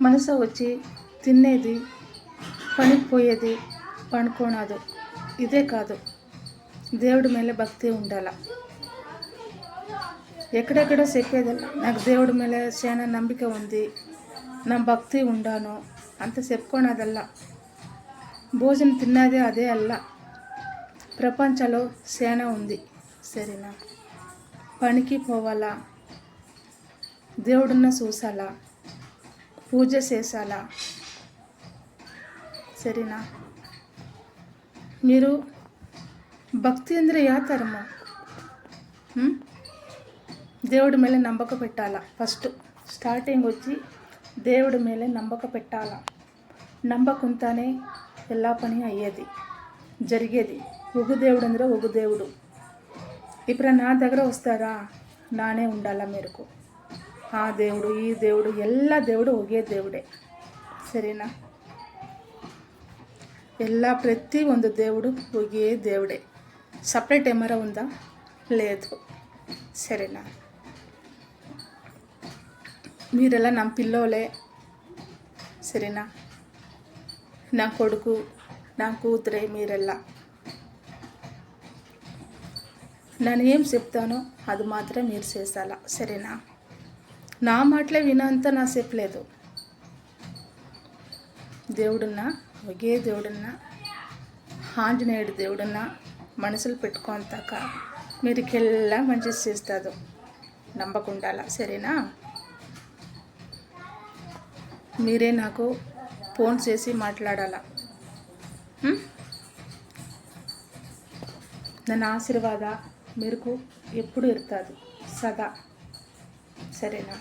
మనసు వచ్చి తినేది, పనికి పోయేది, పనుకోనదు. ఇదే కాదు, దేవుడి ಮೇಲೆ భక్తి ఉండాల. ఎక్కడెక్కడో చెప్పేదಲ್ಲ, నాకు దేవుడి ಮೇಲೆ చాలా ನಂಬಿಕೆ ఉంది, నా భక్తి ఉండాను ಅಂತ చెప్పుకోనదಲ್ಲ. భోజనం తిన్నదే అదే అల్ల. ప్రపంచంలో చాలా ఉంది, సరేనా? పనికి పోవాలా, దేవుడిని చూసాలా, పూజ చేసాలా, సరేనా? మీరు భక్తి ಅಂದರೆ ಯಾವ ಥರಮ್ಮ? దేవుడి ಮೇಲೆ ನಂಬಿಕೆ పెట్టాలా. ఫస్ట్ స్టార్టింగ్ వచ్చి దేవుడి ಮೇಲೆ ನಂಬಿಕೆ పెట్టాలా. నమ్మకంతోనే ಎಲ್ಲ పని అయ్యేది, జరిగేది. ఒక దేవుడు ಅಂದರೆ ఒక దేవుడు. ఇప్పుడు నా దగ్గర వస్తారా, నానే ఉండాలా మీరుకు. ఆ దేవుడు, ఈ దేవుడు, ಎಲ್ಲ దేవుడు ఒకే దేవుడే, సరేనా? ಎಲ್ಲ ప్రతి ಒಂದು దేవుడు ఒకే దేవుడే. సపరేట్ ఏమరా ఉందా? లేదు, సరేనా? మీరెಲ್ಲ ನಮ್ಮ పిల్లోలే, సరేనా? నా కొడుకు, నా కూతురే మీరెಲ್ಲ. నేను ఏం చెప్తానో అది మాత్రమే మీరు చేసాలా, సరేనా? నా మాటలే వినంత నా చెప్పలేదు. దేవుడున్నా, ఒకే దేవుడున్నా, ఆంజనేయుడు దేవుడున్నా మనసులు పెట్టుకోంతాక మీరుకెల్లా మంచి చేస్తాడు. నమ్మకుండాలా, సరేనా? మీరే నాకు ఫోన్ చేసి మాట్లాడాలా. ನನ್ನ ఆశీర్వాద మీకు ఎప్పుడు ఇరుతుంది సదా, సరేనా?